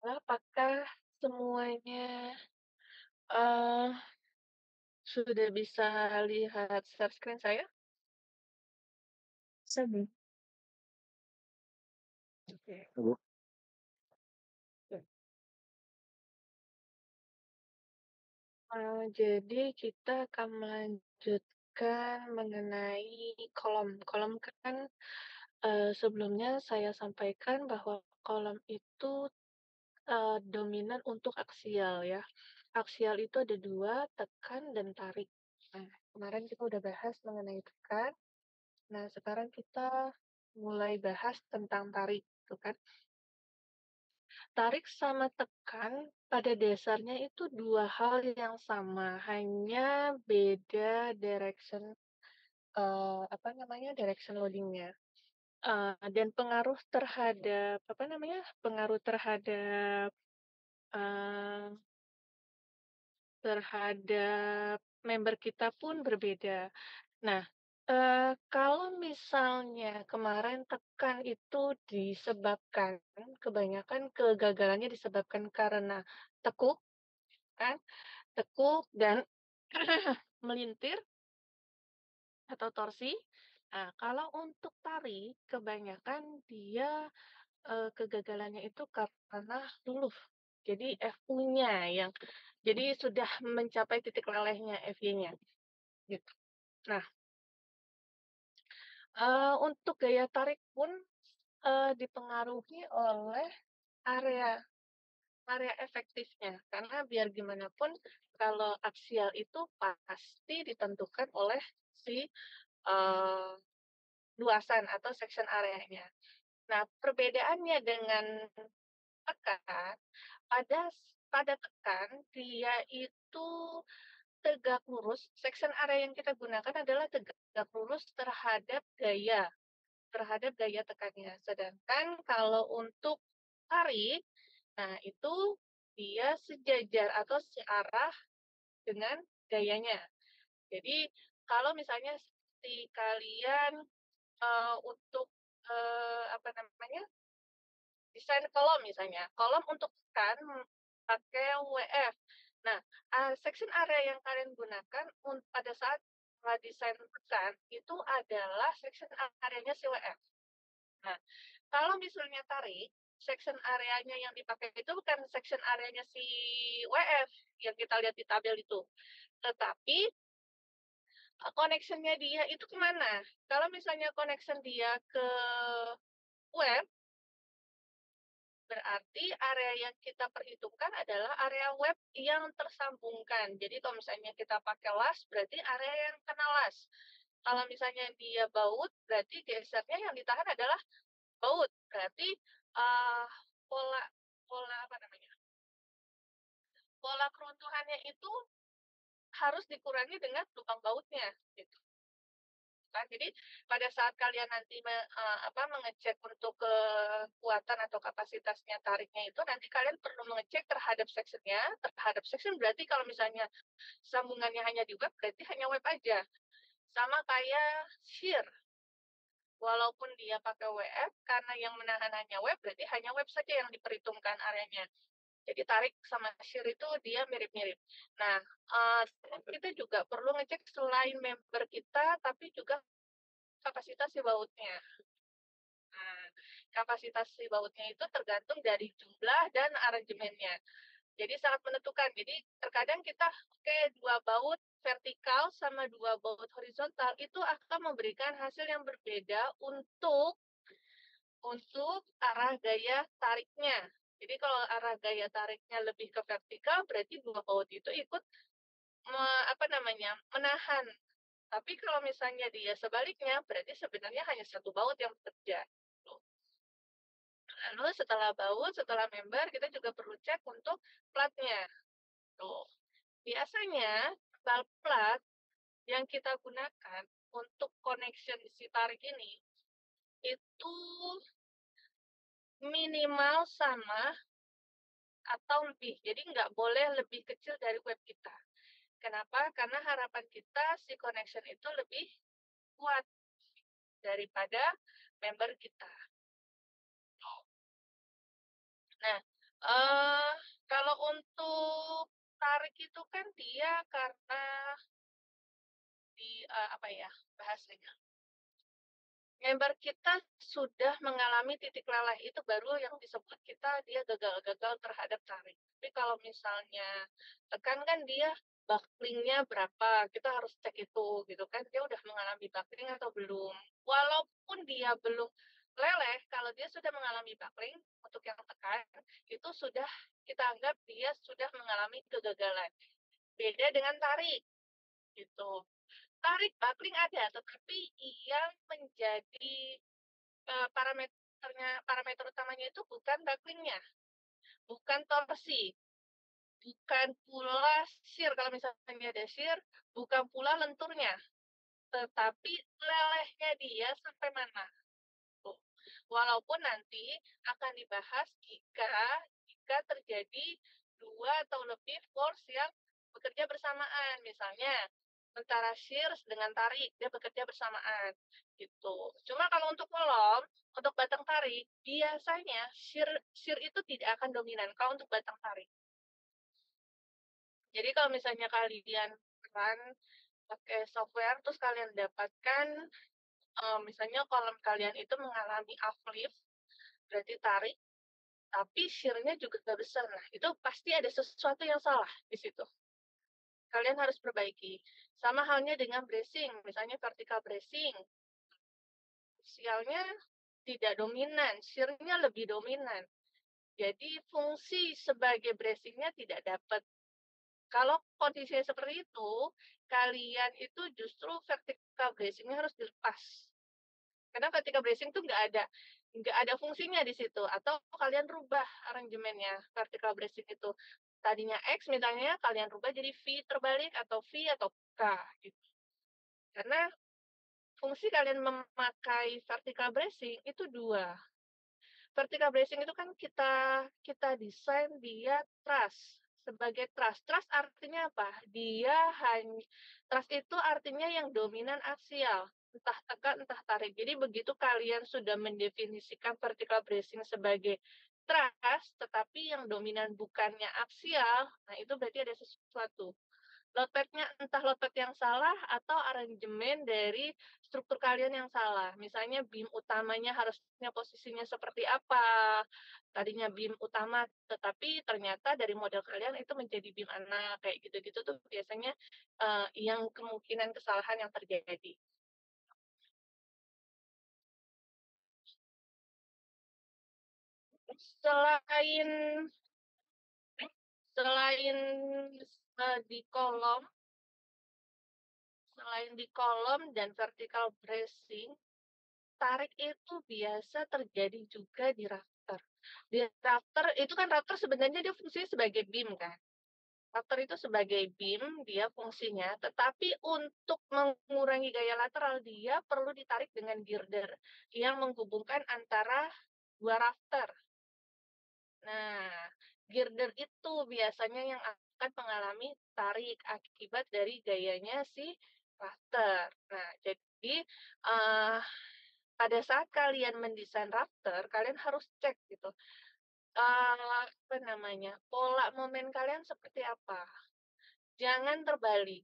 Apakah semuanya, eee, sudah bisa lihat share screen saya? Sabi Oke. Halo. Ya. Jadi kita akan melanjutkan mengenai kolom. Kolom kan, sebelumnya saya sampaikan bahwa kolom itu, dominan untuk aksial ya. Aksial itu ada 2, tekan dan tarik. Nah, kemarin kita udah bahas mengenai tekan. Nah, sekarang kita mulai bahas tentang tarik, gitu kan. Tarik sama tekan pada dasarnya itu 2 hal yang sama, hanya beda direction, apa namanya, direction loading-nya. Dan pengaruh terhadap, apa namanya, pengaruh terhadap, eee, terhadap member kita pun berbeda. Nah, kalau misalnya kemarin tekan itu disebabkan kebanyakan kegagalannya disebabkan karena tekuk kan, tekuk dan melintir atau torsi. Nah, kalau untuk tari kebanyakan dia, kegagalannya itu karena luluh. Jadi FU-nya yang jadi sudah mencapai titik lelehnya FY-nya, gitu. Nah, untuk gaya tarik pun, dipengaruhi oleh area area efektifnya, karena biar gimana pun kalau aksial itu pasti ditentukan oleh si, eee, luasan atau section areanya. Nah, perbedaannya dengan tekan, pada tekan dia itu tegak lurus, section area yang kita gunakan adalah tegak lurus terhadap gaya tekannya. Sedangkan kalau untuk tarik, nah itu dia sejajar atau searah dengan gayanya. Jadi kalau misalnya seperti kalian, untuk, apa namanya, desain kolom misalnya, kolom untuk tekan pakai WF. Nah, section area yang kalian gunakan pada saat desain tekan itu adalah section areanya si WF. Nah, kalau misalnya tarik, section areanya yang dipakai itu bukan section areanya si WF yang kita lihat di tabel itu, tetapi, connection-nya dia itu ke mana? Kalau misalnya connection dia ke web, berarti area yang kita perhitungkan adalah area web yang tersambungkan. Jadi kalau misalnya kita pakai las, berarti area yang kena las. Kalau misalnya dia baut, berarti gesernya yang ditahan adalah baut. Berarti, eee, pola pola apa namanya, pola keruntuhannya itu harus dikurangi dengan lubang bautnya, gitu kan. Jadi pada saat kalian nanti mengecek untuk kekuatan atau kapasitasnya tariknya itu, nanti kalian perlu mengecek terhadap section berarti kalau misalnya sambungannya hanya di web, berarti hanya web aja. Sama kayak shear, walaupun dia pakai WF, karena yang menahan hanya web, berarti hanya web saja yang diperhitungkan areanya. Jadi tarik sama shear itu dia mirip-mirip. Nah, kita juga perlu ngecek selain member kita, tapi juga kapasitas si bautnya. Nah, kapasitas si bautnya itu tergantung dari jumlah dan aranjemennya. Jadi sangat menentukan. Jadi terkadang kita oke 2 baut vertikal sama 2 baut horizontal itu akan memberikan hasil yang berbeda untuk arah gaya tariknya. Jadi kalau arah gaya tariknya lebih ke vertikal, berarti 2 baut itu ikut menahan. Tapi kalau misalnya dia sebaliknya, berarti sebenarnya hanya 1 baut yang bekerja, gitu. Lalu setelah member, kita juga perlu cek untuk platnya, tuh. Biasanya plat yang kita gunakan untuk connection si tarik ini, itu minimal sama atau lebih. Jadi nggak boleh lebih kecil dari web kita. Kenapa? Karena harapan kita si connection itu lebih kuat daripada member kita. Nah, Eee, kalau untuk tarik itu kan dia karena apa ya bahasanya, member kita sudah mengalami titik leleh, itu baru yang disebut kita dia gagal terhadap tarik. Tapi kalau misalnya tekan kan dia buckling-nya berapa, kita harus cek itu gitu kan, dia udah mengalami buckling atau belum. Walaupun dia belum leleh, kalau dia sudah mengalami buckling untuk yang tekan, itu sudah kita anggap dia sudah mengalami kegagalan. Beda dengan tarik, gitu. Tarik buckling ada, tetapi yang menjadi parameter utamanya itu bukan bucklingnya, bukan torsi, bukan pula shear kalau misalnya ada shear, bukan pula lenturnya, tetapi lelehnya dia sampai mana, tuh. Walaupun nanti akan dibahas jika terjadi 2 atau lebih force yang bekerja bersamaan, misalnya antara shear dengan tarik, dia bekerja bersamaan, gitu. Cuma kalau untuk kolom, untuk batang tarik, biasanya shear itu tidak akan dominan kalau untuk batang tarik. Jadi kalau misalnya kalian run pakai software, terus kalian dapatkan, misalnya kolom kalian itu mengalami uplift, berarti tarik, tapi shear-nya juga besar. Nah, itu pasti ada sesuatu yang salah di situ. Kalian harus perbaiki. Sama halnya dengan bracing, misalnya vertical bracing. Sialnya tidak dominan, shear-nya lebih dominan. Jadi fungsi sebagai bracing-nya tidak dapat. Kalau kondisinya seperti itu, kalian itu justru vertical bracing-nya harus dilepas. Karena vertical bracing itu nggak ada fungsinya di situ. Atau kalian rubah aranjemennya vertical bracing itu. Tadinya X misalnya, kalian rubah jadi V terbalik atau V atau K gitu. Karena fungsi kalian memakai vertical bracing itu dua. Vertical bracing itu kan kita desain dia truss, sebagai truss. Truss artinya apa? Truss itu artinya yang dominan aksial, entah tekan, entah tarik. Jadi begitu kalian sudah mendefinisikan vertical bracing sebagai truss, tetapi yang dominan bukannya aksial, nah itu berarti ada sesuatu. Loadpad-nya entah loadpad yang salah atau aranjemen dari struktur kalian yang salah. Misalnya beam utamanya harusnya posisinya seperti apa, tadinya beam utama, tetapi ternyata dari model kalian itu menjadi beam anak, kayak gitu-gitu tuh biasanya yang kemungkinan kesalahan yang terjadi. Selain selain di kolom, dan vertical bracing, tarik itu biasa terjadi juga di rafter. Di rafter itu kan rafter sebenarnya dia fungsinya sebagai beam kan. Rafter itu sebagai beam dia fungsinya, tetapi untuk mengurangi gaya lateral dia perlu ditarik dengan girder yang menghubungkan antara dua rafter. Nah, girder itu biasanya yang akan mengalami tarik akibat dari gayanya si rafter. Nah, jadi uh, pada saat kalian mendesain rafter, kalian harus cek gitu, apa namanya, pola momen kalian seperti apa. Jangan terbalik.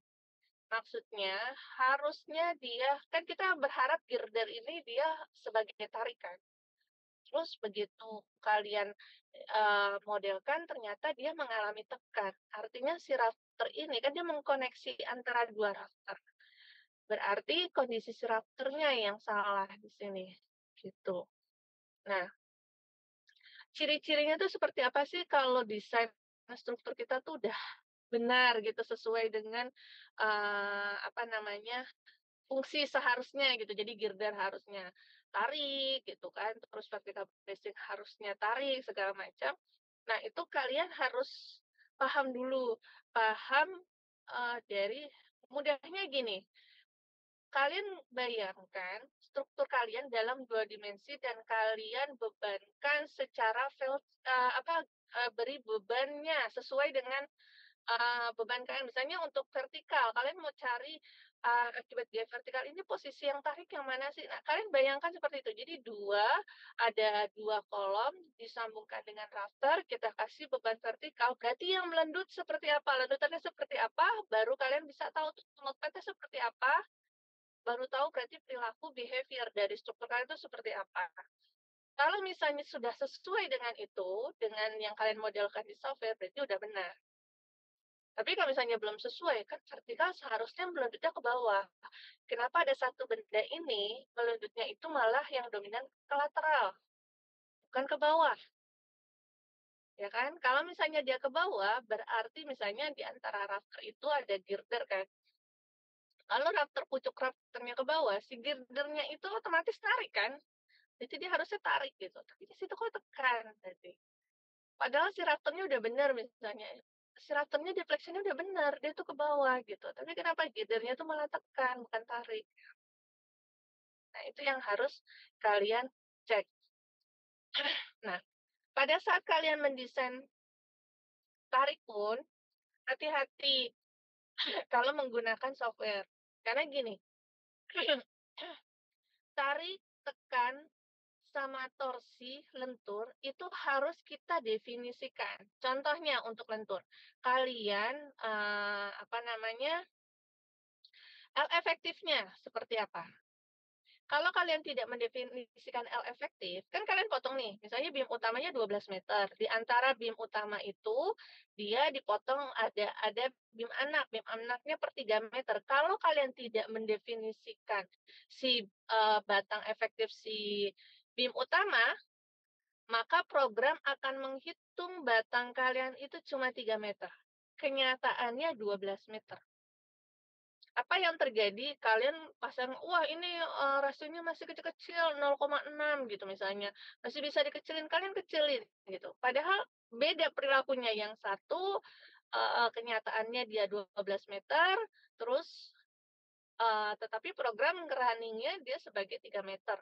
Maksudnya, harusnya dia, kan kita berharap girder ini dia sebagai tarikan. Terus begitu kalian modelkan, ternyata dia mengalami tekan. Artinya si rafter ini kan dia mengkoneksi antara dua rafter. Berarti kondisi si rafternya yang salah di sini. Gitu. Nah, ciri-cirinya tuh seperti apa sih kalau desain struktur kita tuh udah benar gitu, sesuai dengan, apa namanya, fungsi seharusnya gitu. Jadi girder harusnya tarik gitu kan, terus vertical bracing harusnya tarik, segala macam. Nah, itu kalian harus paham dulu, paham, dari mudahnya gini, kalian bayangkan struktur kalian dalam 2 dimensi dan kalian bebankan secara beri bebannya sesuai dengan, beban kalian. Misalnya untuk vertikal, kalian mau cari Akibat dia vertikal ini posisi yang tarik yang mana sih? Nah, kalian bayangkan seperti itu. Jadi ada 2 kolom disambungkan dengan rafter, kita kasih beban vertikal, berarti yang melendut seperti apa, lendutannya seperti apa, baru kalian bisa tahu tuh lotpad seperti apa, baru tahu berarti perilaku behavior dari struktur kalian itu seperti apa. Kalau misalnya sudah sesuai dengan itu, dengan yang kalian modelkan di software, berarti udah benar. Tapi kalau misalnya belum sesuai, kan vertikal seharusnya melendutnya ke bawah. Kenapa ada satu benda ini, melendutnya itu malah yang dominan ke lateral, bukan ke bawah, ya kan? Kalau misalnya dia ke bawah, berarti misalnya di antara rafter itu ada girder kan. Kalau rafter pucuk rafternya ke bawah, si girdernya itu otomatis tarik kan. Jadi dia harusnya tarik gitu. Tapi di situ kok tekan tadi. Padahal si rafternya udah benar misalnya. Si rafternya defleksinya udah benar, dia tuh ke bawah gitu. Tapi kenapa girdernya tuh malah tekan, bukan tarik. Nah, itu yang harus kalian cek. Nah, pada saat kalian mendesain tarik pun, hati-hati kalau menggunakan software. Karena gini, tarik, tekan, sama torsi lentur itu harus kita definisikan. Contohnya untuk lentur, kalian apa namanya, L efektifnya seperti apa? Kalau kalian tidak mendefinisikan L efektif, kan kalian potong nih, misalnya beam utamanya 12 meter. Di antara beam utama itu, dia dipotong ada beam anak. Beam anaknya per 3 meter. Kalau kalian tidak mendefinisikan si batang efektif si beam utama, maka program akan menghitung batang kalian itu cuma 3 meter. Kenyataannya 12 meter. Apa yang terjadi, kalian pasang, wah ini rasionya masih kecil-kecil 0,6 gitu misalnya, masih bisa dikecilin, kalian kecilin gitu. Padahal beda perilakunya, yang satu kenyataannya dia 12 meter, terus tetapi program running-nya dia sebagai 3 meter.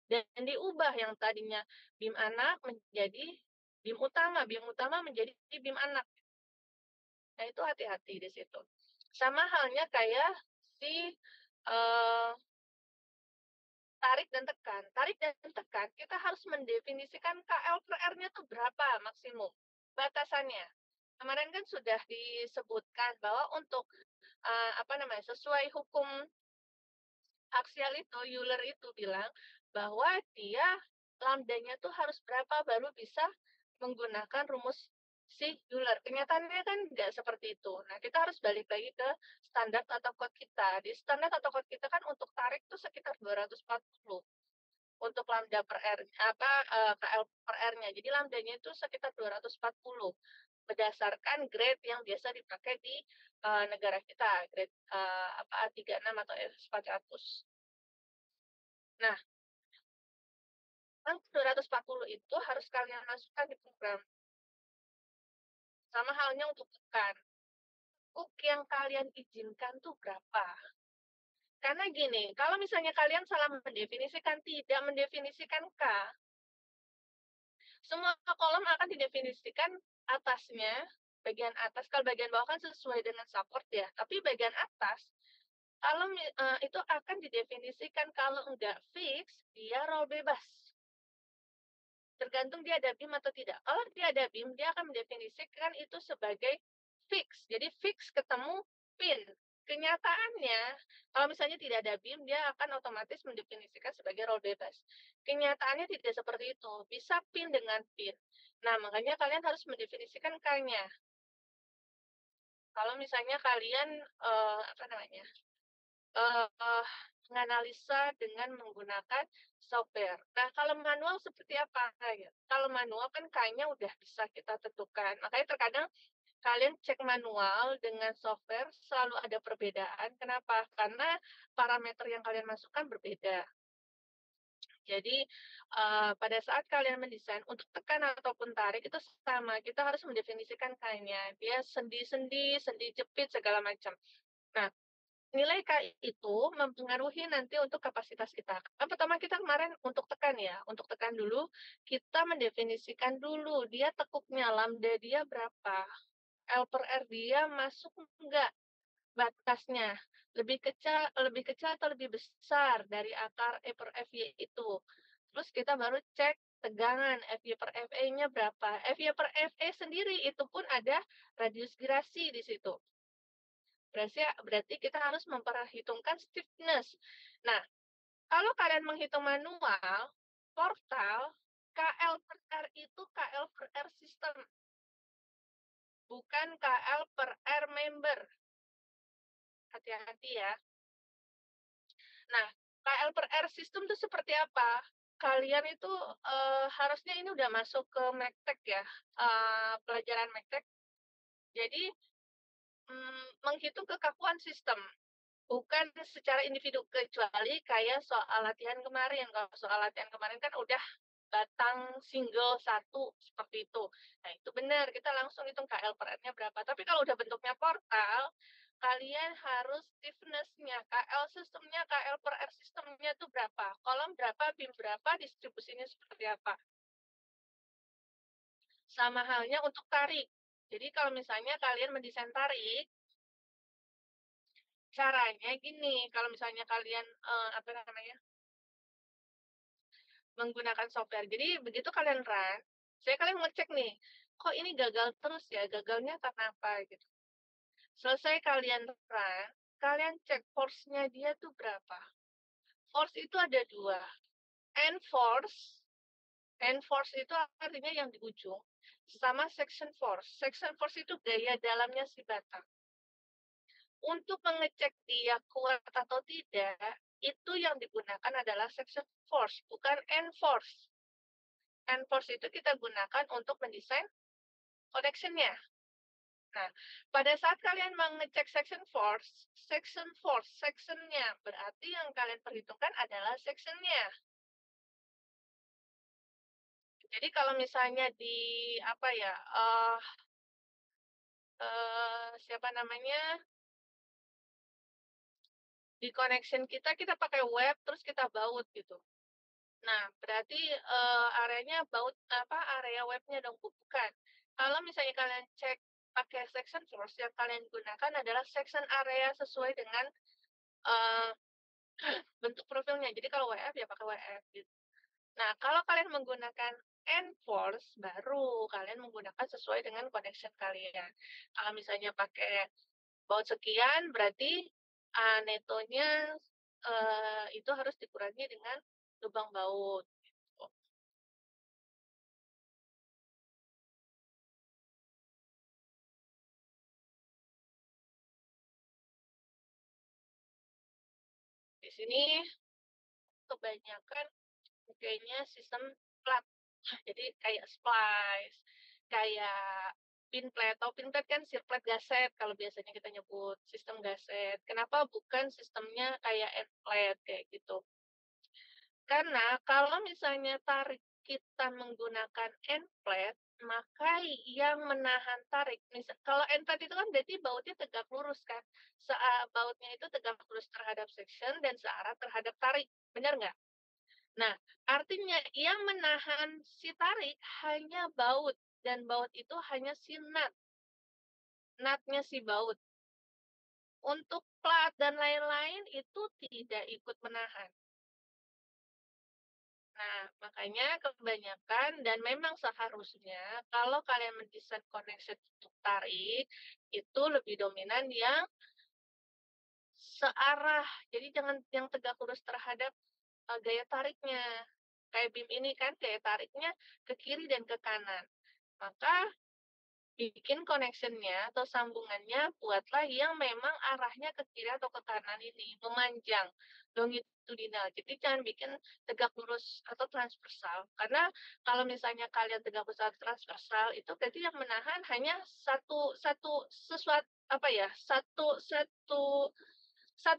Dan diubah yang tadinya beam anak menjadi beam utama menjadi beam anak. Nah, itu hati-hati di situ. Sama halnya kayak si uh, tarik dan tekan. Tarik dan tekan, kita harus mendefinisikan KL per R-nya tuh berapa maksimum batasannya. Kemarin kan sudah disebutkan bahwa untuk apa namanya, sesuai hukum aksial itu, Euler itu bilang bahwa dia lambdanya tuh harus berapa baru bisa menggunakan rumus si Euler. Kenyataannya kan nggak seperti itu. Nah, kita harus balik lagi ke standar atau code kita. Di standar atau code kita kan untuk tarik tuh sekitar 240 untuk lambda per R, KL per R-nya. Jadi lambdanya itu sekitar 240 berdasarkan grade yang biasa dipakai di negara kita, grade A36 atau S400. Nah, yang 240 itu harus kalian masukkan di program. Sama halnya untuk tekan. Hook yang kalian izinkan tuh berapa? Karena gini, kalau misalnya kalian salah mendefinisikan, tidak mendefinisikan K, semua kolom akan didefinisikan atasnya, bagian atas. Kalau bagian bawah kan sesuai dengan support ya, tapi bagian atas, kalau itu akan didefinisikan kalau enggak fix, dia roll bebas. Tergantung dia ada beam atau tidak. Kalau dia ada beam, dia akan mendefinisikan itu sebagai fix. Jadi fix ketemu pin. Kenyataannya, kalau misalnya tidak ada beam, dia akan otomatis mendefinisikan sebagai roll bebas. Kenyataannya tidak seperti itu. Bisa pin dengan pin. Nah, makanya kalian harus mendefinisikan K-nya. Kalau misalnya kalian, apa namanya, menganalisa dengan menggunakan software. Nah, kalau manual seperti apa? Ya, kalau manual kan kayaknya udah bisa kita tentukan. Makanya terkadang kalian cek manual dengan software selalu ada perbedaan. Kenapa? Karena parameter yang kalian masukkan berbeda. Jadi pada saat kalian mendesain untuk tekan ataupun tarik itu sama. Kita harus mendefinisikan kayaknya. Dia sendi-sendi, sendi jepit segala macam. Nah, nilai K itu mempengaruhi nanti untuk kapasitas kita. Pertama kita kemarin untuk tekan ya, untuk tekan dulu, kita mendefinisikan dulu dia tekuknya, lambda dia berapa, L per R dia masuk enggak. batasnya, lebih kecil atau lebih besar dari akar E per FY itu. Terus kita baru cek tegangan FY per FE-nya berapa. FY per FE sendiri itu pun ada radius gerasi di situ. Berarti kita harus memperhitungkan stiffness. Nah, kalau kalian menghitung manual, portal, KL per R itu KL per R system, bukan KL per R member. Hati-hati ya. Nah, KL per R system itu seperti apa? Kalian itu harusnya ini udah masuk ke Mektek ya, pelajaran Mektek. Jadi menghitung kekakuan sistem, bukan secara individu, kecuali kayak soal latihan kemarin. Kalau soal latihan kemarin kan udah batang single satu seperti itu. Nah, itu benar, kita langsung hitung KL per R-nya berapa. Tapi kalau udah bentuknya portal, kalian harus stiffness-nya, KL sistemnya, KL per R sistemnya itu berapa. Kolom berapa, beam berapa, distribusinya seperti apa. Sama halnya untuk tarik. Jadi kalau misalnya kalian mendesain tarik, caranya gini, kalau misalnya kalian menggunakan software. Jadi begitu kalian run, kalian ngecek nih, kok ini gagal terus ya, gagalnya karena apa gitu. Selesai kalian run, kalian cek force-nya dia tuh berapa. Force itu ada dua, end force itu artinya yang di ujung, sama section force. Section force itu gaya dalamnya si batang. Untuk mengecek dia kuat atau tidak, itu yang digunakan adalah section force, bukan end force. End force itu kita gunakan untuk mendesain connection-nya. Nah, pada saat kalian mengecek section-nya, berarti yang kalian perhitungkan adalah section-nya. Jadi kalau misalnya di apa ya, siapa namanya, di connection kita pakai web terus kita baut gitu. Nah, berarti areanya area webnya dong, bukan. Kalau misalnya kalian cek pakai section force, yang kalian gunakan adalah section area sesuai dengan bentuk profilnya. Jadi kalau WF ya pakai WF gitu. Nah, kalau kalian menggunakan Enforce, baru kalian menggunakan sesuai dengan connection kalian. Kalau misalnya pakai baut sekian, berarti netonya itu harus dikurangi dengan lubang baut. Gitu. Di sini kebanyakan kayaknya sistem plat. Jadi kayak splice, kayak pin plate. Atau pin plate kan sirkuit gaset kalau biasanya kita nyebut sistem gaset. Kenapa bukan sistemnya kayak end plate kayak gitu? Karena kalau misalnya tarik kita menggunakan end plate, maka yang menahan tarik, kalau end plate itu kan berarti bautnya tegak lurus kan, bautnya itu tegak lurus terhadap section dan searah terhadap tarik, benar nggak? Nah, artinya yang menahan si tarik hanya baut, dan baut itu hanya si nutnya si baut. Untuk plat dan lain-lain itu tidak ikut menahan. Nah, makanya kebanyakan dan memang seharusnya kalau kalian mendesain connection untuk tarik, itu lebih dominan yang searah. Jadi jangan yang tegak lurus terhadap gaya tariknya. Kayak beam ini kan gaya tariknya ke kiri dan ke kanan. Maka bikin connection-nya atau sambungannya buatlah yang memang arahnya ke kiri atau ke kanan ini, memanjang, longitudinal. Jadi jangan bikin tegak lurus atau transversal. Karena kalau misalnya kalian tegak lurus atau transversal, itu berarti yang menahan hanya satu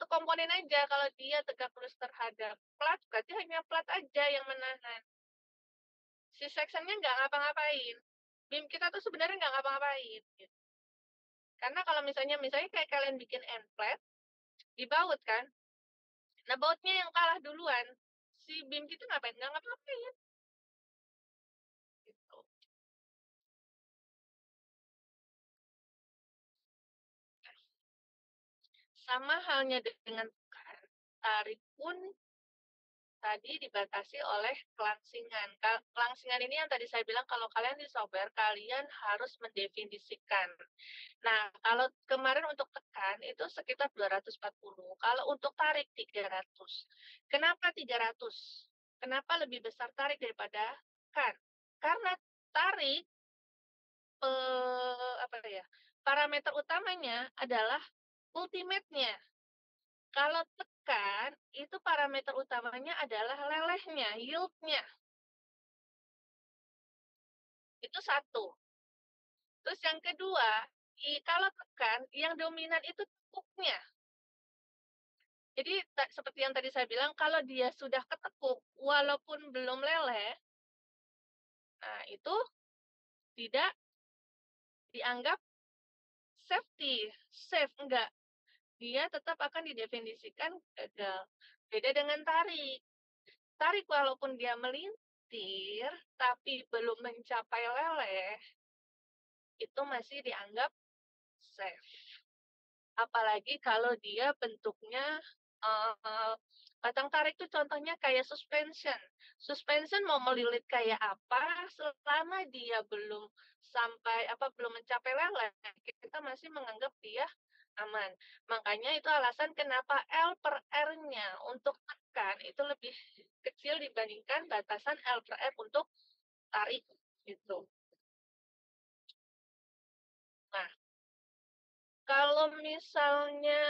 komponen aja. Kalau dia tegak lurus terhadap plat, berarti hanya plat aja yang menahan. Si sectionnya nggak ngapa-ngapain. Beam kita tuh sebenarnya nggak ngapa-ngapain. Gitu. Karena kalau misalnya kayak kalian bikin end plate, dibaut kan. Nah, bautnya yang kalah duluan. Si beam kita ngapain? Nggak ngapa-ngapain. Gitu. Sama halnya dengan tekan, tarik pun tadi dibatasi oleh kelangsingan. Kelangsingan ini yang tadi saya bilang kalau kalian di software, kalian harus mendefinisikan. Nah, kalau kemarin untuk tekan itu sekitar 240, kalau untuk tarik 300. Kenapa 300? Kenapa lebih besar tarik daripada tekan? Karena tarik, apa ya, parameter utamanya adalah ultimate-nya. Kalau tekan, itu parameter utamanya adalah lelehnya, yield-nya. Itu satu. Terus yang kedua, kalau tekan, yang dominan itu tekuknya. Jadi seperti yang tadi saya bilang, kalau dia sudah ketekuk, walaupun belum leleh, nah itu tidak dianggap safe, enggak. Dia tetap akan didefinisikan gagal. Beda dengan tarik. Tarik walaupun dia melintir, tapi belum mencapai leleh, itu masih dianggap safe. Apalagi kalau dia bentuknya batang tarik itu contohnya kayak suspension. Suspension mau melilit kayak apa, selama dia belum belum mencapai leleh, kita masih menganggap dia aman. Makanya itu alasan kenapa L per R-nya untuk tekan itu lebih kecil dibandingkan batasan L per R untuk tarik gitu. Nah, kalau misalnya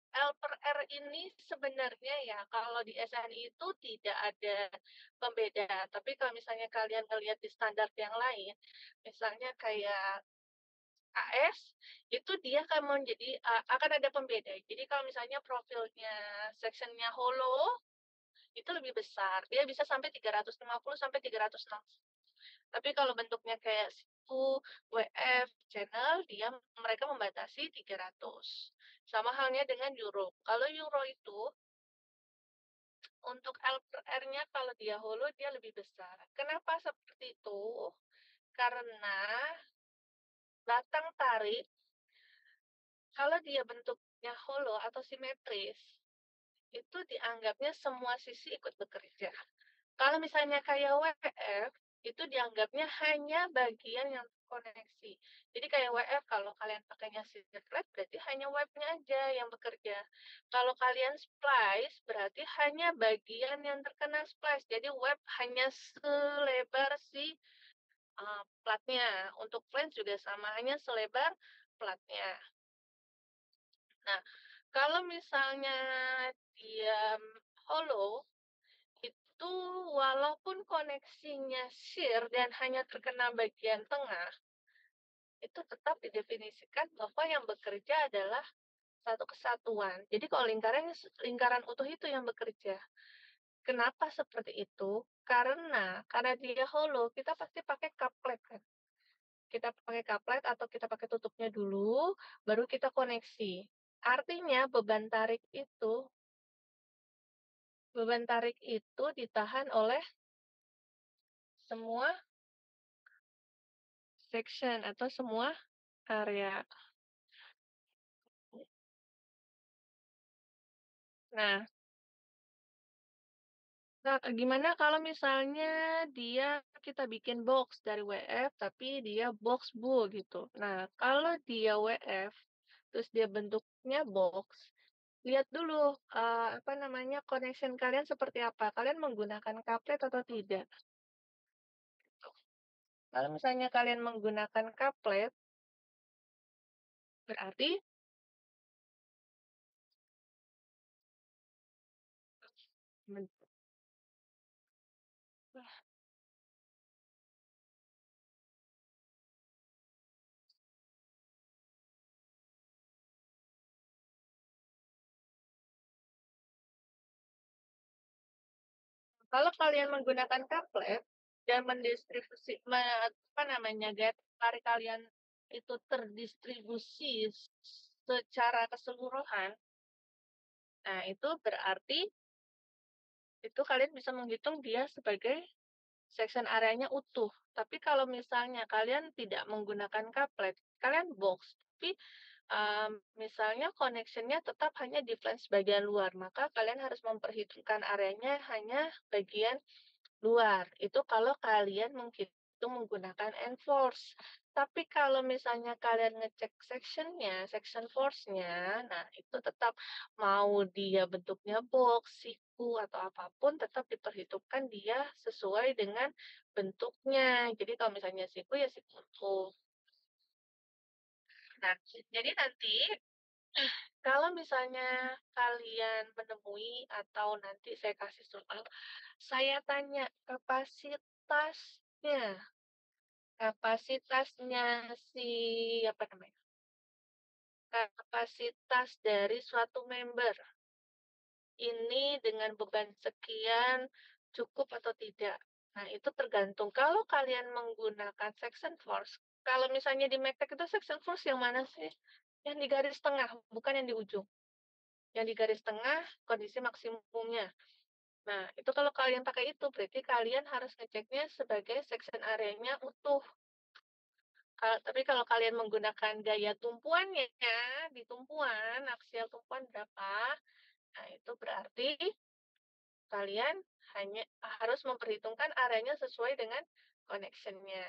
L per R ini sebenarnya ya, kalau di SNI itu tidak ada pembeda. Tapi kalau misalnya kalian melihat di standar yang lain, misalnya kayak AS, itu dia akan ada pembeda. Jadi kalau misalnya profilnya sectionnya hollow, itu lebih besar. Dia bisa sampai 350 sampai 360. Tapi kalau bentuknya kayak siku, WF, channel, mereka membatasi 300. Sama halnya dengan euro. Kalau euro itu untuk L per R-nya kalau dia hollow dia lebih besar. Kenapa seperti itu? Karena batang tarik kalau dia bentuknya hollow atau simetris, itu dianggapnya semua sisi ikut bekerja. Kalau misalnya kayak WF, itu dianggapnya hanya bagian yang terkoneksi. Jadi kayak WF, kalau kalian pakainya circlet, berarti hanya webnya aja yang bekerja. Kalau kalian splice, berarti hanya bagian yang terkena splice. Jadi web hanya selebar si platnya. Untuk flange juga sama, hanya selebar platnya. Nah, kalau misalnya dia hollow, itu walaupun koneksinya shear dan hanya terkena bagian tengah, itu tetap didefinisikan bahwa yang bekerja adalah satu kesatuan. Jadi kalau lingkaran utuh itu yang bekerja. Kenapa seperti itu? Karena dia hollow, kita pasti pakai couplet kan. Kita pakai couplet atau kita pakai tutupnya dulu, baru kita koneksi. Artinya beban tarik itu ditahan oleh semua section atau semua area. Nah, gimana kalau misalnya kita bikin box dari WF, tapi dia box bull gitu. Nah, kalau dia WF, terus dia bentuknya box, lihat dulu, connection kalian seperti apa. Kalian menggunakan couplet atau tidak? Kalau misalnya kalian menggunakan couplet, berarti kalau kalian menggunakan couplet dan gaya tarik kalian itu terdistribusi secara keseluruhan, nah itu berarti itu kalian bisa menghitung dia sebagai section areanya utuh. Tapi kalau misalnya kalian tidak menggunakan couplet, kalian box, tapi Misalnya connection-nya tetap hanya di flange bagian luar, maka kalian harus memperhitungkan areanya hanya bagian luar. Itu kalau kalian menghitung menggunakan enforce. Tapi kalau misalnya kalian ngecek section-nya, section force-nya, nah itu tetap mau dia bentuknya box, siku, atau apapun, tetap diperhitungkan dia sesuai dengan bentuknya. Jadi kalau misalnya siku, ya siku. Nah, jadi nanti kalau misalnya kalian menemui atau nanti saya kasih soal, saya tanya kapasitasnya si apa namanya, kapasitas dari suatu member ini dengan beban sekian cukup atau tidak. Nah, itu tergantung. Kalau kalian menggunakan section force, kalau misalnya di Mektek itu section force yang mana sih? Yang di garis tengah, bukan yang di ujung. Yang di garis tengah kondisi maksimumnya. Nah, itu kalau kalian pakai itu, berarti kalian harus ngeceknya sebagai section area-nya utuh. Tapi kalau kalian menggunakan gaya tumpuannya, di tumpuan, aksial tumpuan berapa, nah itu berarti kalian hanya harus memperhitungkan areanya sesuai dengan connection-nya.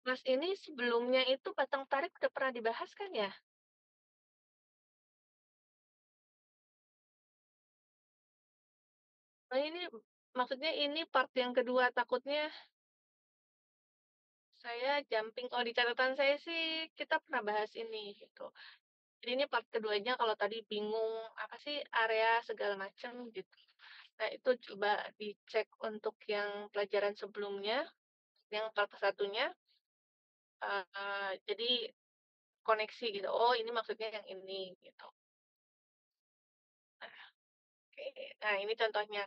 Mas, ini sebelumnya itu batang tarik udah pernah dibahas kan ya? Nah, ini maksudnya ini part yang kedua, takutnya saya jumping. Kalau di catatan saya sih kita pernah bahas ini gitu. Jadi ini part keduanya kalau tadi bingung apa sih area segala macam gitu. Nah, itu coba dicek untuk yang pelajaran sebelumnya, yang part satunya. Jadi koneksi gitu. Oh, ini maksudnya yang ini gitu. Nah, oke. Nah, ini contohnya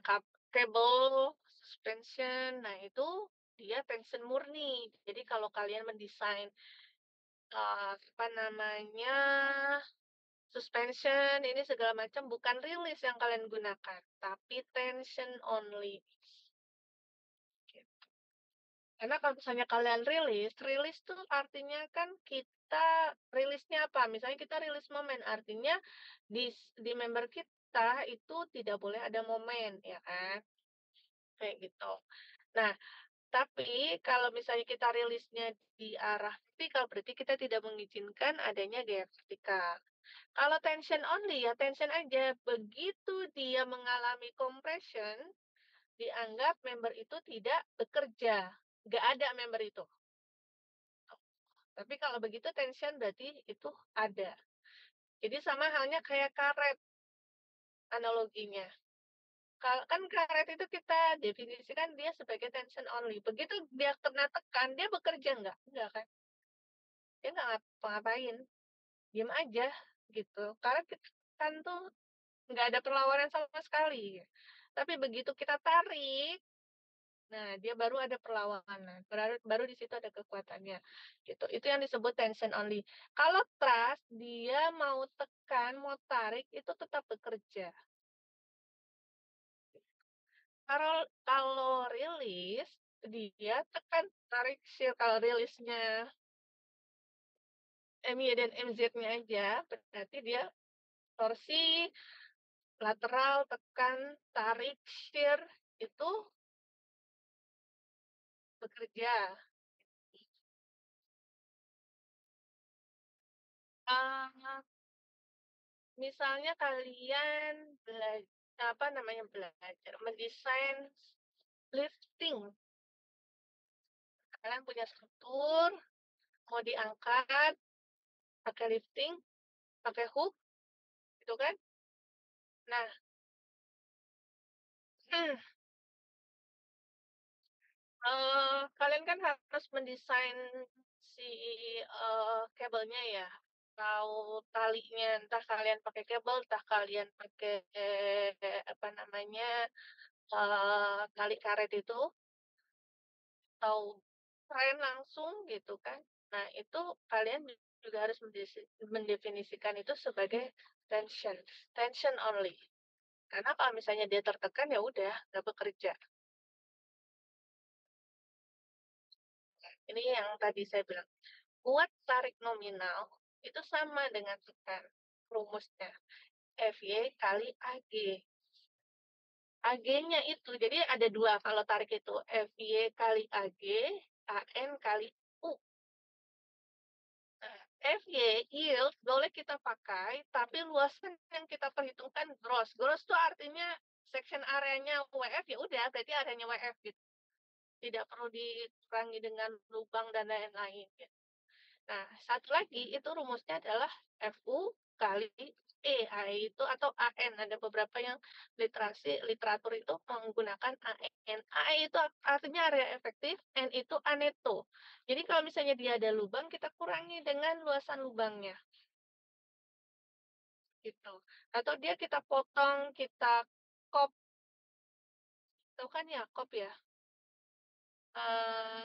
cable suspension. Nah, itu dia tension murni. Jadi kalau kalian mendesain apa namanya suspension ini segala macam bukan release yang kalian gunakan, tapi tension only. Gitu. Karena kalau misalnya kalian rilis tuh artinya kan kita rilisnya apa? Misalnya kita rilis momen, artinya di member kita itu tidak boleh ada momen, ya kan? Kayak gitu. Nah, tapi kalau misalnya kita rilisnya di arah vertikal, berarti kita tidak mengizinkan adanya gaya vertikal. Kalau tension only, ya tension aja. Begitu dia mengalami compression, dianggap member itu tidak bekerja. Nggak ada member itu. Tapi kalau begitu tension berarti itu ada. Jadi sama halnya kayak karet analoginya. Kan karet itu kita definisikan dia sebagai tension only. Begitu dia kena tekan, dia bekerja nggak? Nggak kan? Dia nggak ngapa-ngapain. Diam aja gitu. Karet kita kan tuh nggak ada perlawanan sama sekali. Tapi begitu kita tarik, nah dia baru ada perlawanan. Baru di situ ada kekuatannya. Gitu. Itu yang disebut tension only. Kalau trust, dia mau tekan, mau tarik, itu tetap bekerja. Kalau rilis, dia tekan tarik shear. Kalau rilisnya MY dan MZ-nya aja, berarti dia torsi, lateral, tekan, tarik, shear, itu bekerja. Uh, Misalnya kalian belajar mendesain lifting. Kalian punya struktur, mau diangkat, pakai lifting, pakai hook, gitu kan? Nah, kalian kan harus mendesain si kabelnya ya, atau talinya. Entah kalian pakai kabel, entah kalian pakai apa namanya tali karet itu, atau tren langsung gitu kan. Nah, itu kalian juga harus mendefinisikan itu sebagai tension, tension only. Karena kalau misalnya dia tertekan ya udah nggak bekerja. Ini yang tadi saya bilang, buat tarik nominal itu sama dengan tekan rumusnya FY kali AG. AG-nya itu, jadi ada 2 kalau tarik itu, FY kali AG, AN kali U. Nah, FY, yield, boleh kita pakai, tapi luasan yang kita perhitungkan gross. Gross itu artinya section areanya WF, ya udah, berarti areanya WF gitu. Tidak perlu dikurangi dengan lubang dan lain-lain gitu. Nah, satu lagi itu rumusnya adalah FU kali E. itu atau AN. Ada beberapa yang literatur itu menggunakan AN. AE itu artinya area efektif, N itu aneto. Jadi kalau misalnya dia ada lubang, kita kurangi dengan luasan lubangnya. Gitu. Atau dia kita potong, kita kop. Tahu kan ya, kop ya?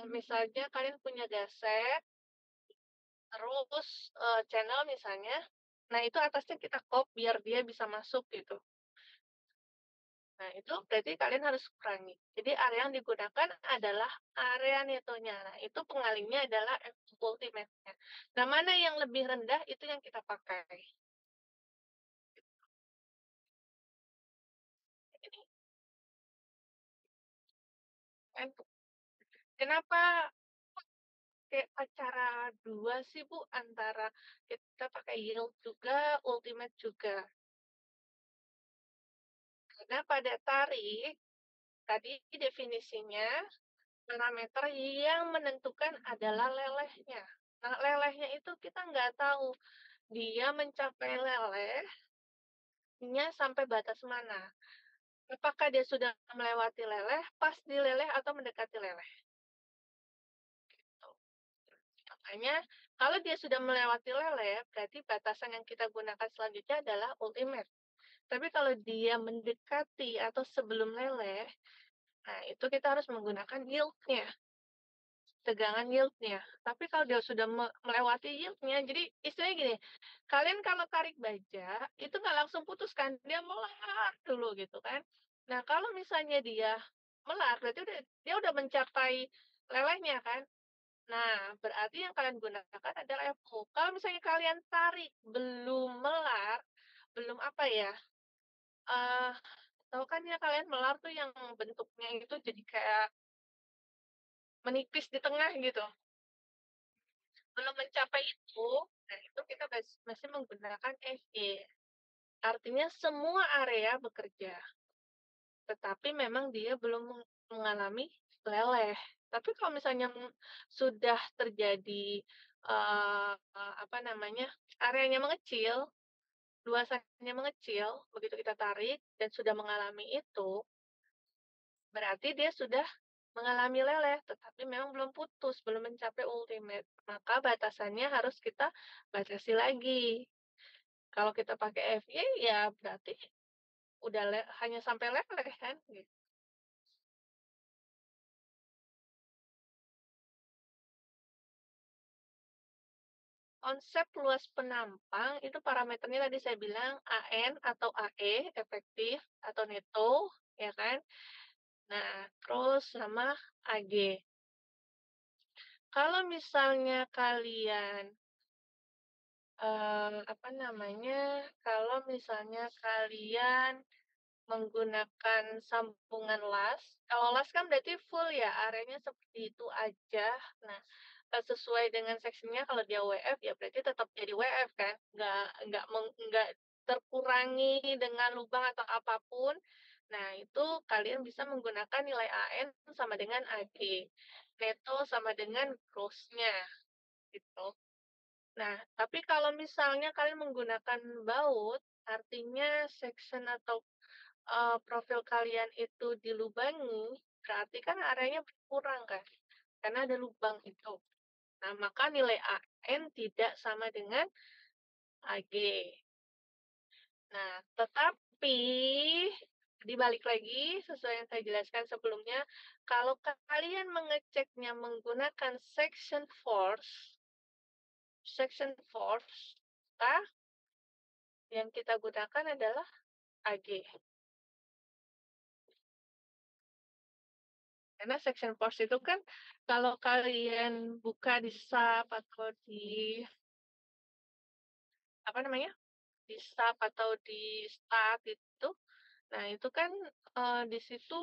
Misalnya kalian punya gaset, terus channel misalnya, nah itu atasnya kita kop biar dia bisa masuk gitu. Nah itu berarti kalian harus kurangi. Jadi area yang digunakan adalah area netonya. Nah itu pengalihnya adalah ultimate-nya. Nah mana yang lebih rendah itu yang kita pakai. Ini kan kenapa kayak cara dua sih Bu antara kita pakai yield juga, ultimate juga. Karena pada tarik tadi definisinya parameter yang menentukan adalah lelehnya. Nah, lelehnya itu kita nggak tahu dia mencapai lelehnya sampai batas mana. Apakah dia sudah melewati leleh, pas di leleh, atau mendekati leleh. Gitu. Makanya, kalau dia sudah melewati leleh, berarti batasan yang kita gunakan selanjutnya adalah ultimate. Tapi kalau dia mendekati atau sebelum leleh, nah itu kita harus menggunakan yield-nya. Tegangan yield-nya. Tapi kalau dia sudah melewati yield-nya, jadi istilahnya gini, kalian kalau tarik baja, itu nggak langsung putus kan, dia melar dulu gitu kan. Nah, kalau misalnya dia melar, berarti dia udah mencapai lelehnya kan. Nah, berarti yang kalian gunakan adalah FO. Kalau misalnya kalian tarik belum melar, belum apa ya, eh tahu kan ya kalian melar tuh yang bentuknya itu jadi kayak menipis di tengah gitu. Belum mencapai itu, nah itu kita masih menggunakan FE. Artinya semua area bekerja, tetapi memang dia belum mengalami leleh. Tapi kalau misalnya sudah terjadi apa namanya areanya mengecil, luasannya mengecil, begitu kita tarik dan sudah mengalami itu, berarti dia sudah mengalami leleh, tetapi memang belum putus, belum mencapai ultimate. Maka batasannya harus kita batasi lagi. Kalau kita pakai FY, ya berarti udah hanya sampai leleh kan? Gitu. Konsep luas penampang itu parameternya tadi saya bilang AN atau AE, efektif atau neto, ya kan? Nah, terus sama AG. Kalau misalnya kalian apa namanya, kalau misalnya kalian menggunakan sambungan las, kalau las kan berarti full ya, areanya seperti itu aja. Nah, sesuai dengan seksinya kalau dia WF ya berarti tetap jadi WF kan, nggak terkurangi dengan lubang atau apapun. Nah, itu kalian bisa menggunakan nilai AN sama dengan AG. Neto sama dengan gross-nya, gitu. Nah, tapi kalau misalnya kalian menggunakan baut, artinya section atau profil kalian itu dilubangi, berarti kan areanya berkurang kan, karena ada lubang itu. Nah, maka nilai AN tidak sama dengan AG. Nah, tetapi dibalik lagi, sesuai yang saya jelaskan sebelumnya, kalau kalian mengeceknya menggunakan section force, maka yang kita gunakan adalah AG. Karena section force itu kan kalau kalian buka di Sub atau di apa namanya, di Sub atau di Start itu, nah itu kan, di situ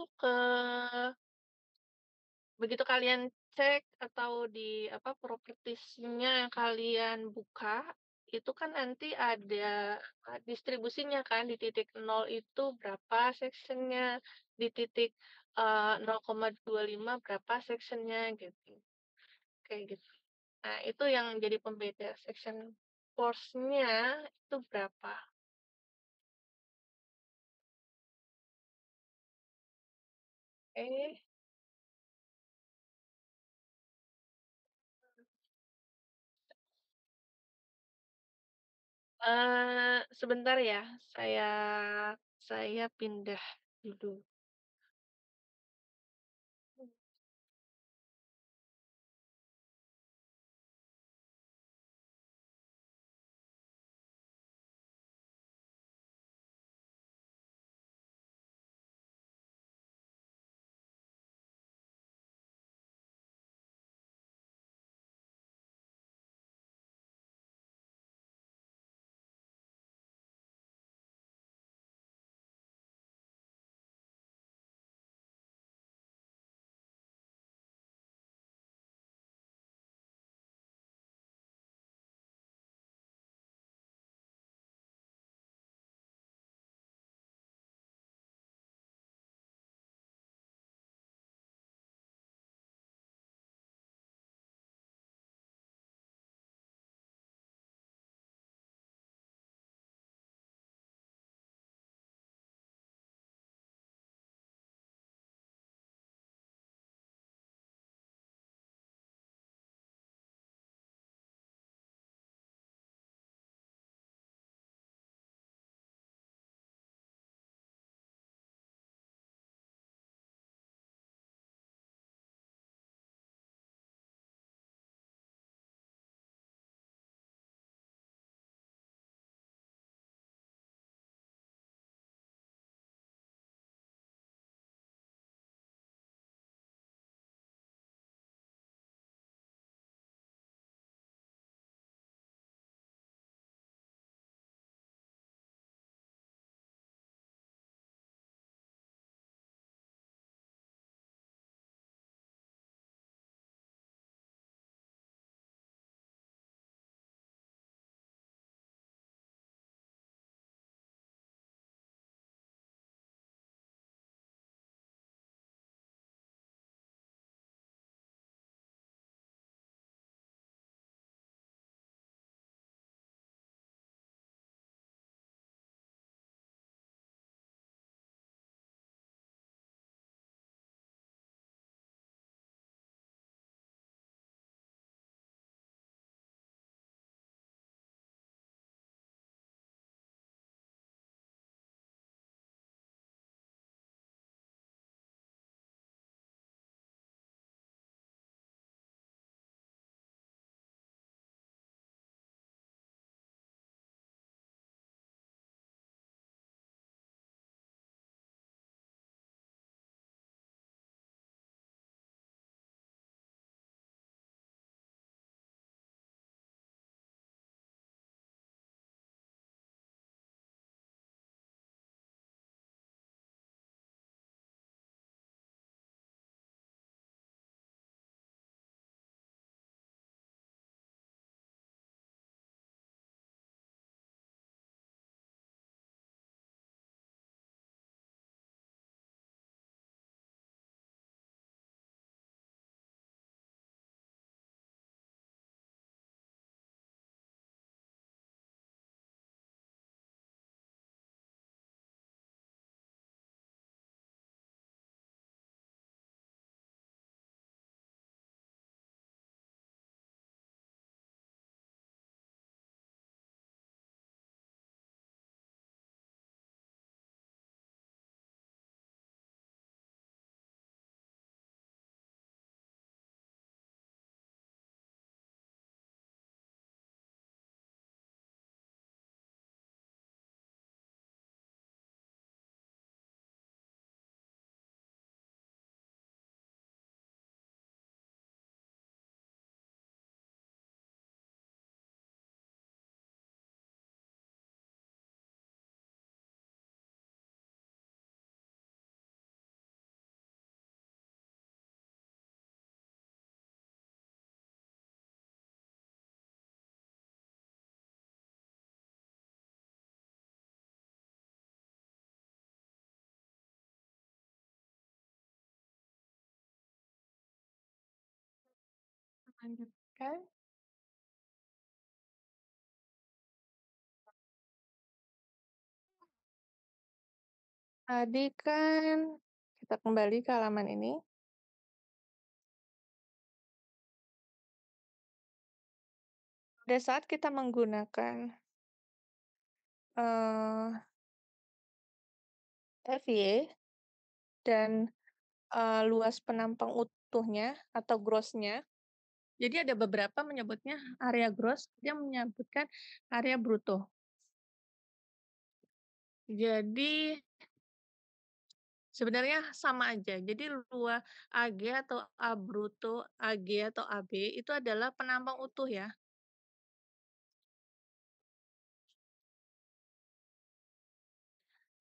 begitu kalian cek atau di apa, properties-nya kalian buka, itu kan nanti ada, distribusinya kan, di titik nol itu berapa section-nya, di titik, 0,25 berapa section-nya gitu, kayak gitu. Nah, itu yang jadi pembeda section force-nya itu berapa. Eh, sebentar ya, saya saya pindah dulu. Lanjutkan. Tadi kan kita kembali ke halaman ini. Pada saat kita menggunakan eh, FY dan luas penampang utuhnya atau gross-nya, jadi ada beberapa menyebutnya area gross, dia menyebutkan area bruto. Jadi sebenarnya sama aja. Jadi luas AG atau A bruto, AG atau AB itu adalah penampang utuh ya.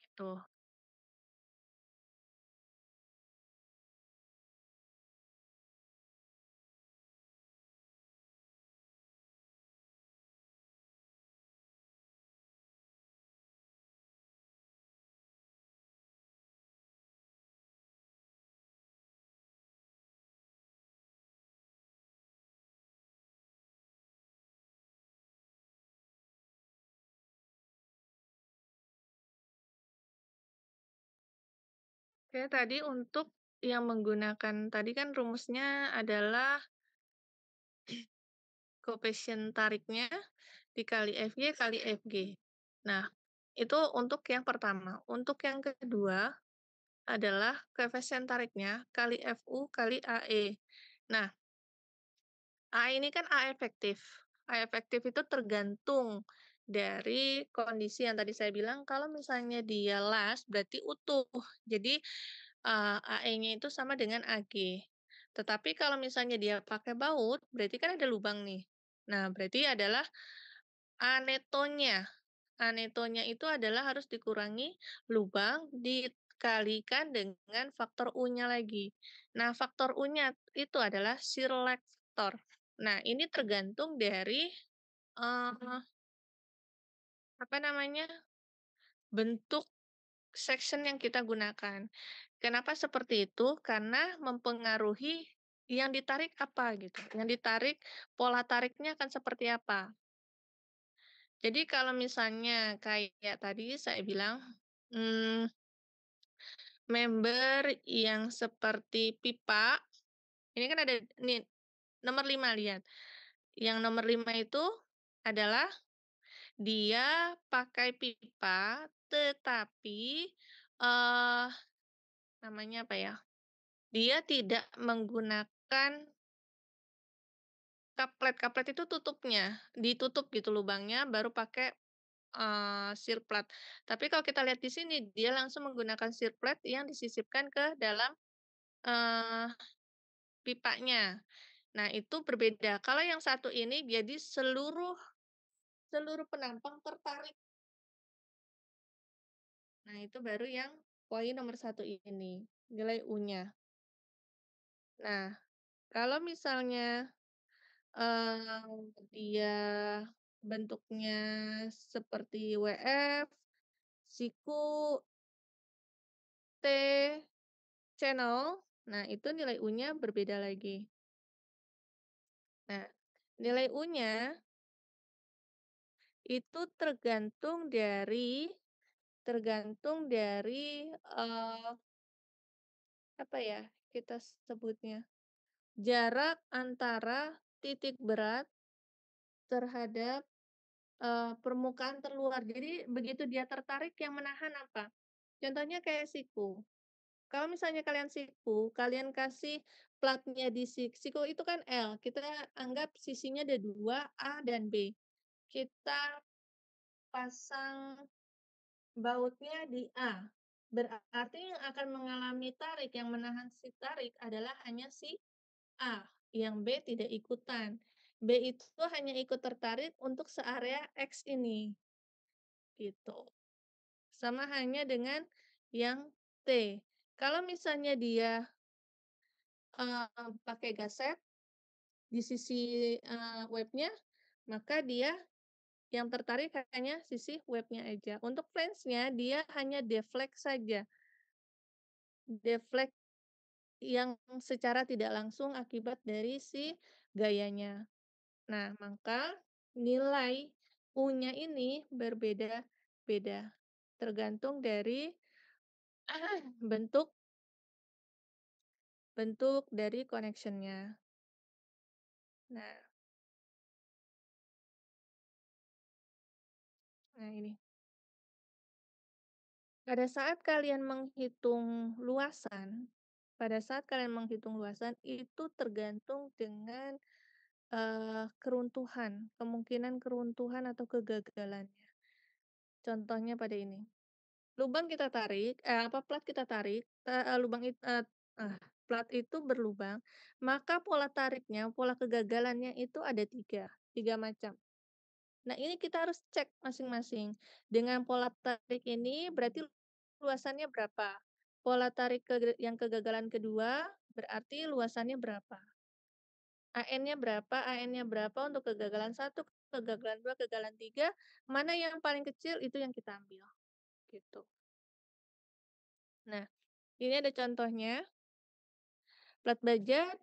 Gitu. Oke, tadi untuk yang menggunakan tadi kan rumusnya adalah koefisien tariknya dikali FY kali FG. Nah, itu untuk yang pertama. Untuk yang kedua adalah koefisien tariknya kali FU kali AE. Nah, A ini kan A efektif. A efektif itu tergantung dari kondisi yang tadi saya bilang, kalau misalnya dia las berarti utuh. Jadi AE-nya itu sama dengan AG. Tetapi kalau misalnya dia pakai baut, berarti kan ada lubang nih. Nah, berarti adalah anetonya. Anetonya itu adalah harus dikurangi lubang dikalikan dengan faktor U-nya lagi. Nah, faktor U-nya itu adalah Sirlak faktor. Nah, ini tergantung dari eh, apa namanya? Bentuk section yang kita gunakan. Kenapa seperti itu? Karena mempengaruhi yang ditarik apa gitu. Yang ditarik pola tariknya akan seperti apa. Jadi kalau misalnya kayak tadi saya bilang member yang seperti pipa, ini kan ada nih nomor 5 lihat. Yang nomor 5 itu adalah dia pakai pipa tetapi eh namanya apa ya? Dia tidak menggunakan kaplet. Kaplet itu tutupnya, ditutup gitu lubangnya baru pakai sirplat. Tapi kalau kita lihat di sini dia langsung menggunakan sirplat yang disisipkan ke dalam eh pipanya. Nah, itu berbeda. Kalau yang satu ini jadi seluruh seluruh penampang tertarik. Nah, itu baru yang poin nomor satu ini, nilai U-nya. Nah, kalau misalnya dia bentuknya seperti WF, siku, T, channel, nah itu nilai U-nya berbeda lagi. Nah, nilai U-nya itu tergantung dari apa ya kita sebutnya, jarak antara titik berat terhadap permukaan terluar. Jadi begitu dia tertarik yang menahan apa? Contohnya kayak siku. Kalau misalnya kalian siku, kalian kasih platnya di siku itu kan L. Kita anggap sisinya ada dua, A dan B. Kita pasang bautnya di A. Berarti yang akan mengalami tarik, yang menahan si tarik adalah hanya si A. Yang B tidak ikutan. B itu hanya ikut tertarik untuk searea X ini. Gitu. Sama hanya dengan yang T. Kalau misalnya dia pakai gaset di sisi webnya, maka dia yang tertarik hanya sisi webnya aja. Untuk flange-nya dia hanya deflect saja. Deflect yang secara tidak langsung akibat dari si gayanya. Nah, maka nilai U-nya ini berbeda-beda, tergantung dari bentuk bentuk dari connection-nya. Nah nah ini, pada saat kalian menghitung luasan pada saat kalian menghitung luasan, itu tergantung dengan, keruntuhan, kemungkinan keruntuhan atau kegagalannya. Contohnya pada ini. Lubang kita tarik, plat kita tarik, lubang plat itu berlubang, maka pola tariknya, pola kegagalannya itu ada 3 macam. Nah, ini kita harus cek masing-masing. Dengan pola tarik ini berarti luasannya berapa? Pola tarik yang kegagalan kedua berarti luasannya berapa? AN-nya berapa AN-nya berapa untuk kegagalan satu, kegagalan 2, kegagalan 3, mana yang paling kecil itu yang kita ambil, gitu. Nah, ini ada contohnya, plat baja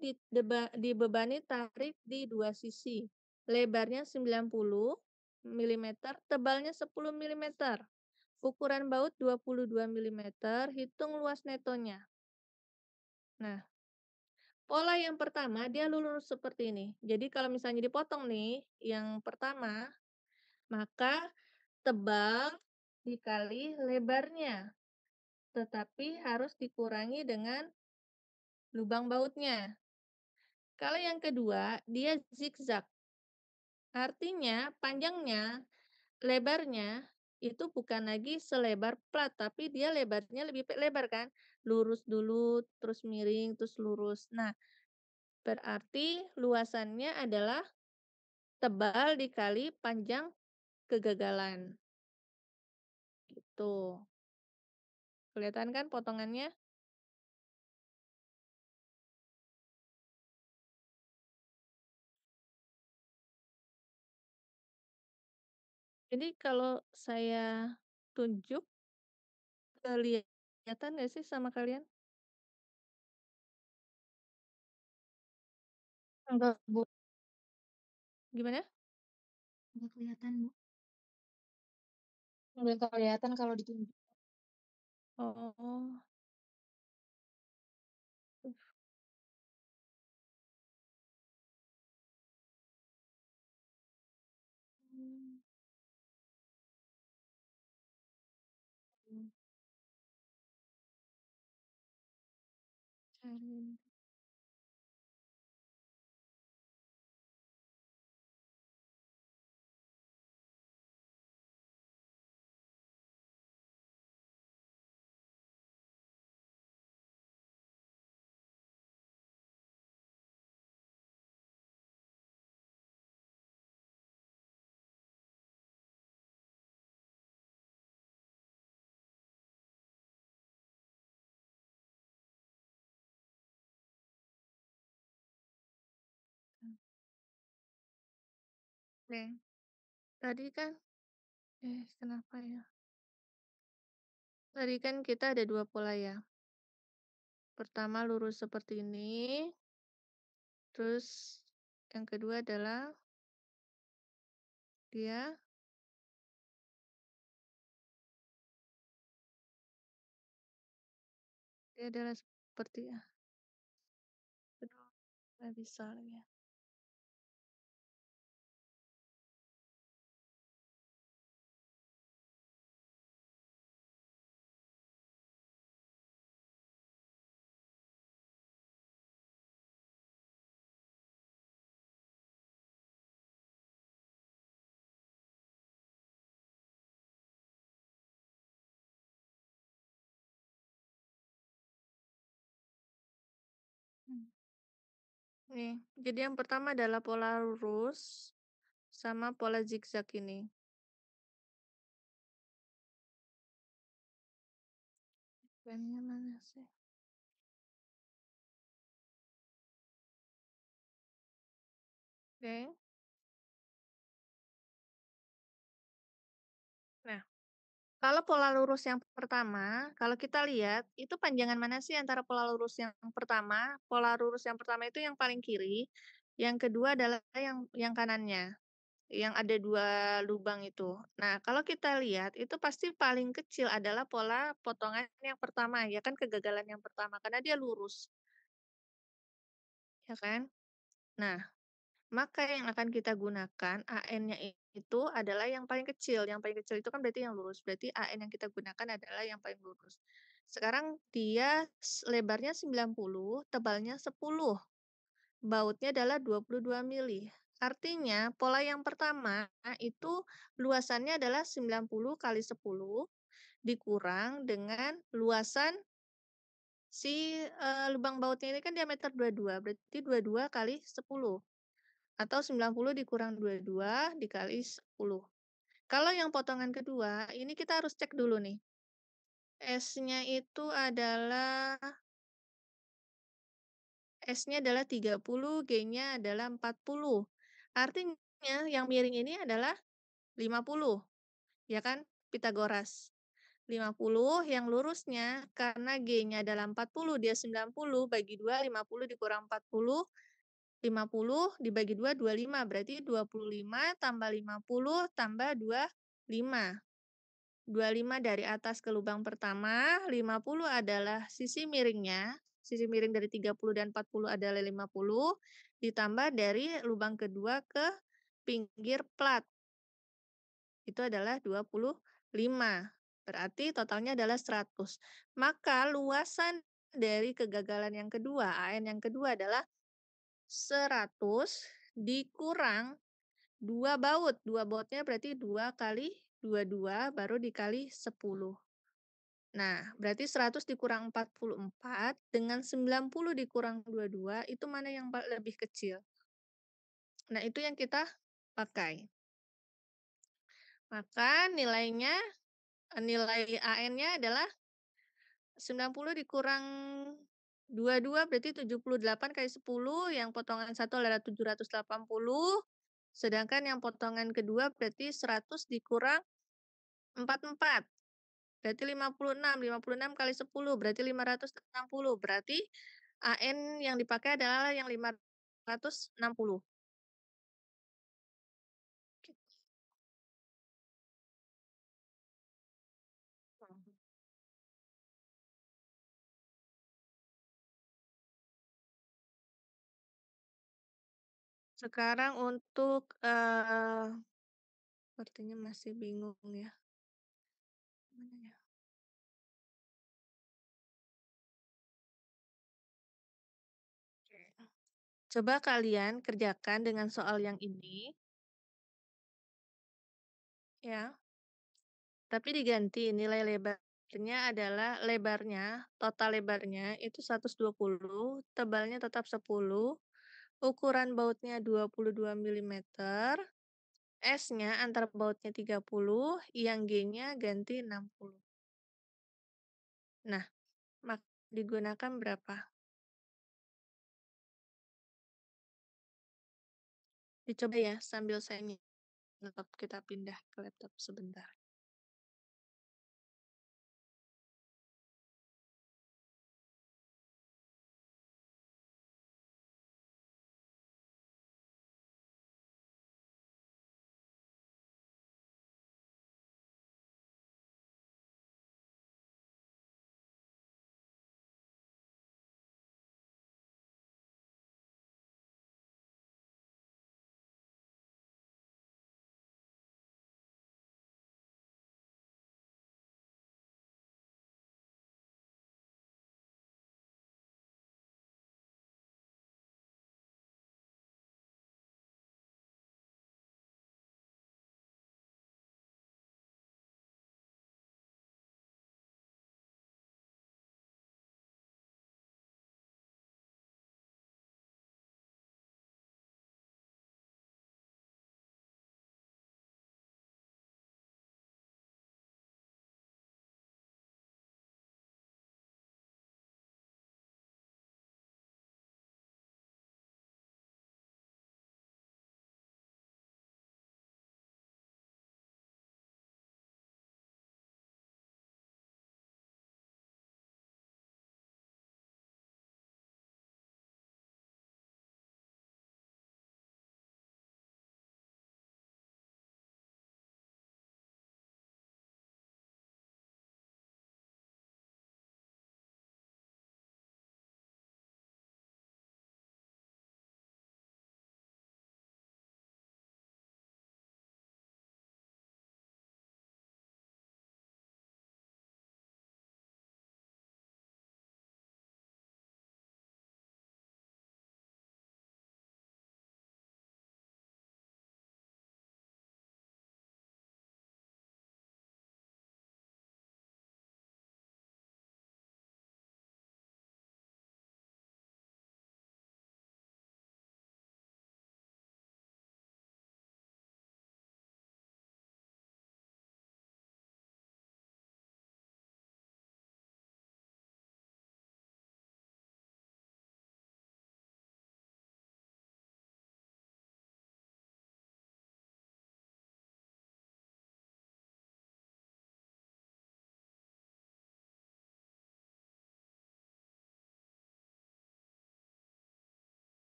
dibebani tarik di 2 sisi, lebarnya 90 milimeter, tebalnya 10 milimeter, ukuran baut 22 milimeter, hitung luas netonya. Nah, pola yang pertama dia lurus seperti ini. Jadi kalau misalnya dipotong nih, yang pertama, maka tebal dikali lebarnya, tetapi harus dikurangi dengan lubang bautnya. Kalau yang kedua, dia zigzag. Artinya panjangnya, lebarnya itu bukan lagi selebar plat, tapi dia lebarnya lebih lebar kan? Lurus dulu, terus miring, terus lurus. Nah, berarti luasannya adalah tebal dikali panjang kegagalan. Gitu. Kelihatan kan potongannya? Jadi kalau saya tunjuk, kelihatan nggak sih sama kalian? Enggak, Bu. Gimana? Nggak kelihatan, Bu. Nggak kelihatan kalau ditunjuk. Oh. Mmm, mhm, cari oke. Tadi kan kenapa ya? Tadi kan kita ada 2 pola ya. Pertama lurus seperti ini, terus yang kedua adalah dia dia adalah seperti aduh, nggak bisa lagi ya. Mmm. Nih, jadi yang pertama adalah pola lurus sama pola zigzag ini. Pennya mana sih? Oke. Nah, kalau pola lurus yang pertama, kalau kita lihat, itu panjangan mana sih antara pola lurus yang pertama itu yang paling kiri, yang kedua adalah yang kanannya, yang ada 2 lubang itu. Nah, kalau kita lihat itu pasti paling kecil adalah pola potongan yang pertama, ya kan kegagalan yang pertama, karena dia lurus, ya kan? Nah, maka yang akan kita gunakan AN-nya itu adalah yang paling kecil itu kan berarti yang lurus, berarti AN yang kita gunakan adalah yang paling lurus. Sekarang dia lebarnya 90, tebalnya 10, bautnya adalah 22 mili. Artinya pola yang pertama itu luasannya adalah 90 kali 10 dikurang dengan luasan lubang bautnya ini kan diameter 22, berarti 22 kali 10. Atau 90 dikurang 22 dikali 10. Kalau yang potongan kedua, ini kita harus cek dulu nih. S-nya itu adalah S-nya adalah 30, G-nya adalah 40. Artinya yang miring ini adalah 50, ya kan? Pitagoras. 50 yang lurusnya karena G-nya adalah 40, dia 90, bagi 2, 50 dikurang 40, 50 dibagi 2, 25, berarti 25 tambah 50 tambah 25. 25 dari atas ke lubang pertama, 50 adalah sisi miring dari 30 dan 40 adalah 50, ditambah dari lubang kedua ke pinggir plat, itu adalah 25. Berarti totalnya adalah 100. Maka luasan dari kegagalan yang kedua, AN yang kedua adalah 100 dikurang 2 baut. 2 bautnya berarti 2 kali 22 baru dikali 10. Nah, berarti 100 dikurang 44 dengan 90 dikurang 22 itu mana yang lebih kecil? Nah, itu yang kita pakai. Maka nilai AN-nya adalah 90 dikurang 22 berarti 78 kali 10, yang potongan satu adalah 780, sedangkan yang potongan kedua berarti 100 dikurang 44, berarti 56. 56 kali 10 berarti 560, berarti AN yang dipakai adalah yang 560. Sekarang untuk, sepertinya masih bingung ya, mana ya? Oke. Coba kalian kerjakan dengan soal yang ini, ya, tapi diganti nilai lebarnya adalah total lebarnya itu 120, tebalnya tetap 10, ukuran bautnya 22 milimeter, S-nya antar bautnya 30, yang G-nya ganti 60. Nah, mak digunakan berapa? Dicoba ya sambil saya laptop kita pindah ke laptop sebentar.